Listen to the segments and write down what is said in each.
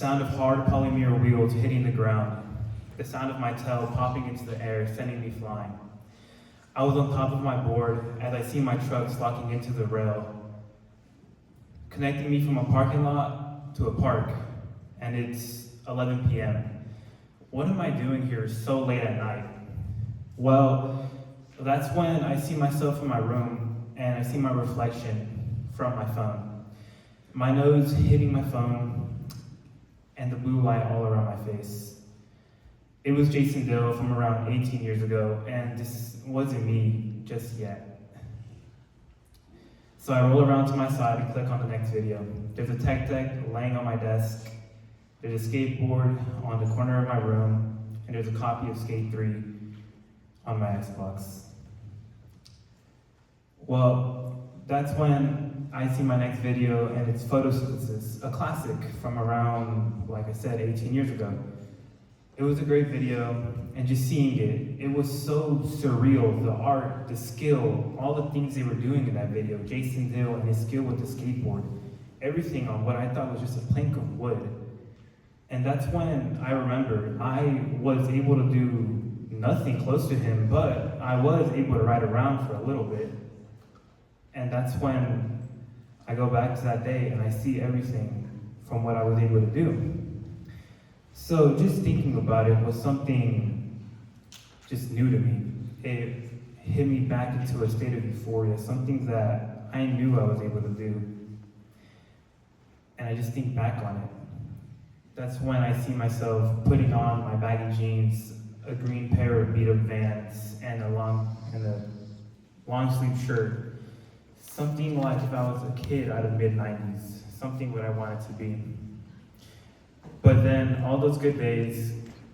sound of hard polymer wheels hitting the ground, the sound of my tail popping into the air, sending me flying. I was on top of my board as I see my trucks locking into the rail, connecting me from a parking lot to a park, and it's 11 p.m. What am I doing here so late at night? Well, that's when I see myself in my room and I see my reflection from my phone. My nose hitting my phone and the blue light all around my face. It was Jason Dill from around 18 years ago, and this wasn't me just yet. So I roll around to my side and click on the next video. There's a tech deck laying on my desk. There's a skateboard on the corner of my room, and there's a copy of Skate 3 on my Xbox. Well, that's when I see my next video, and it's Photosynthesis, a classic from around, like I said, 18 years ago. It was a great video, and just seeing it was so surreal. The art, the skill, all the things they were doing in that video, Jason Dill and his skill with the skateboard, everything on what I thought was just a plank of wood. And that's when I remember I was able to do nothing close to him, but I was able to ride around for a little bit. And that's when I go back to that day and I see everything from what I was able to do. So just thinking about it was something just new to me. It hit me back into a state of euphoria, something that I knew I was able to do. And I just think back on it. That's when I see myself putting on my baggy jeans, a green pair of beat-up Vans, and a long sleeve shirt. Something like if I was a kid out of mid-90s, something what I wanted to be. But then all those good days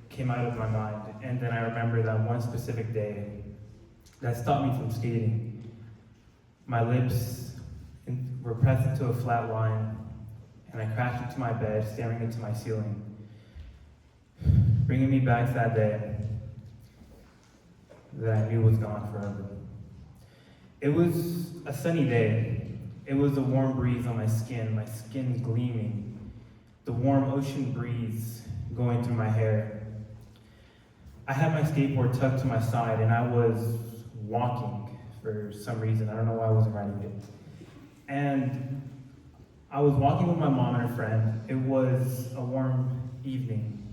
came out of my mind, and then I remember that one specific day that stopped me from skating. My lips were pressed into a flat line, and I crashed into my bed, staring into my ceiling, bringing me back to that day that I knew was gone forever. It was a sunny day. It was a warm breeze on my skin gleaming, the warm ocean breeze going through my hair. I had my skateboard tucked to my side, and I was walking for some reason. I don't know why I wasn't riding it. And I was walking with my mom and a friend. It was a warm evening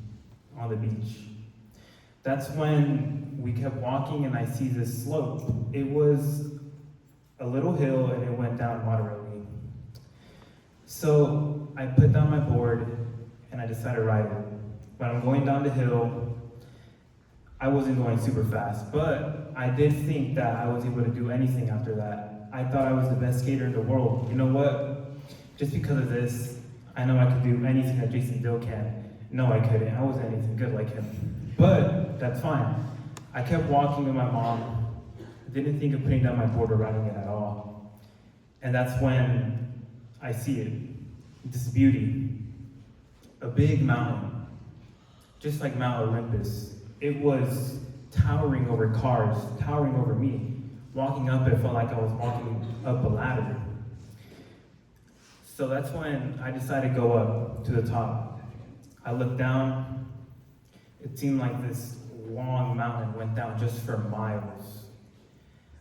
on the beach. That's when we kept walking and I see this slope. It was a little hill and it went down moderately. So I put down my board and I decided to ride it. When I'm going down the hill, I wasn't going super fast, but I did think that I was able to do anything after that. I thought I was the best skater in the world. You know what? Just because of this, I know I could do anything that Jason Dill can. No, I couldn't. I wasn't anything good like him. But that's fine. I kept walking with my mom. Didn't think of putting down my board or riding it at all. And that's when I see it. This beauty. A big mountain. Just like Mount Olympus. It was towering over cars, towering over me. Walking up it felt like I was walking up a ladder. So that's when I decided to go up to the top. I looked down. It seemed like this long mountain went down just for miles.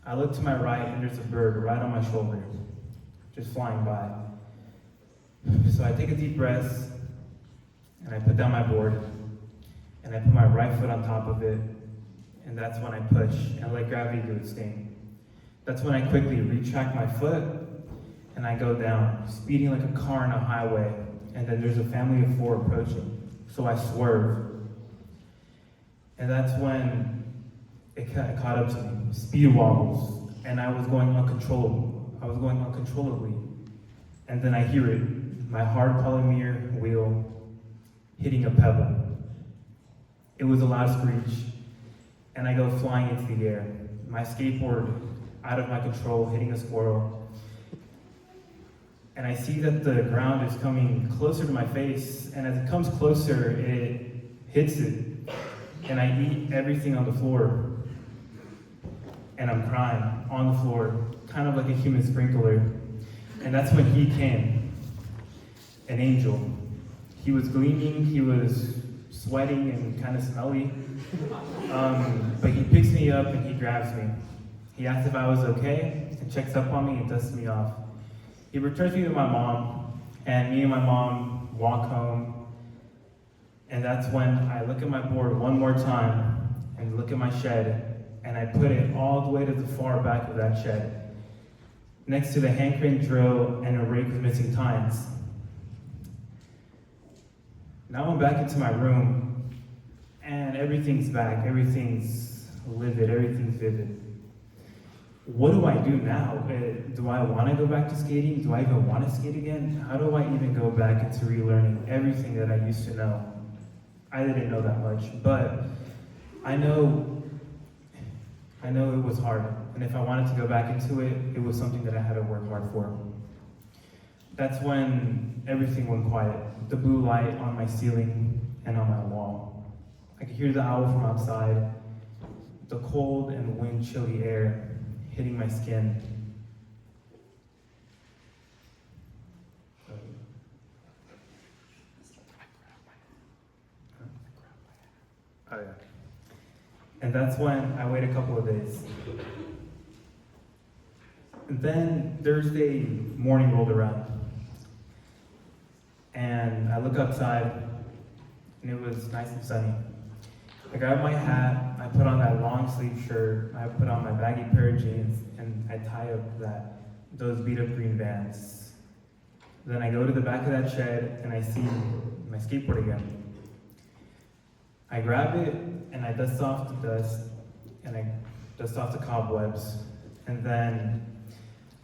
I looked to my right and there's a bird right on my shoulder, just flying by. So I take a deep breath and I put down my board and I put my right foot on top of it, and that's when I push and let gravity do its thing. That's when I quickly retract my foot and I go down, speeding like a car on a highway, and then there's a family of 4 approaching. So I swerve. And that's when it caught up to me. Speed wobbles, and I was going uncontrollably. And then I hear it, my hard polymer wheel hitting a pebble. It was a loud screech, and I go flying into the air. My skateboard out of my control, hitting a squirrel. And I see that the ground is coming closer to my face, and as it comes closer, it hits it, and I eat everything on the floor. And I'm crying on the floor, kind of like a human sprinkler. And that's when he came, an angel. He was gleaming, he was sweating and kind of smelly. But he picks me up and he grabs me. He asks if I was okay and checks up on me and dusts me off. He returns me to my mom, and me and my mom walk home. And that's when I look at my board one more time and look at my shed, and I put it all the way to the far back of that shed, next to the hand crane drill and a rake with missing tines. Now I'm back into my room, and everything's back, everything's livid, everything's vivid. What do I do now? Do I want to go back to skating? Do I even want to skate again? How do I even go back into relearning everything that I used to know? I didn't know that much, but I know it was hard. And if I wanted to go back into it, it was something that I had to work hard for. That's when everything went quiet. The blue light on my ceiling and on my wall. I could hear the owl from outside, the cold and wind chilly air hitting my skin. Oh yeah. And that's when I wait a couple of days. And then Thursday morning rolled around. And I look outside, and it was nice and sunny. I grab my hat, I put on that long sleeve shirt, I put on my baggy pair of jeans, and I tie up those beat up green Vans. Then I go to the back of that shed, and I see my skateboard again. I grab it, and I dust off the dust, and I dust off the cobwebs, and then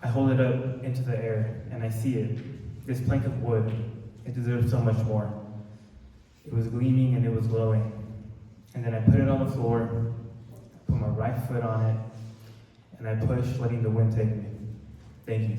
I hold it up into the air, and I see it. This plank of wood, it deserves so much more. It was gleaming and it was glowing. And then I put it on the floor, put my right foot on it, and I push, letting the wind take me. Thank you.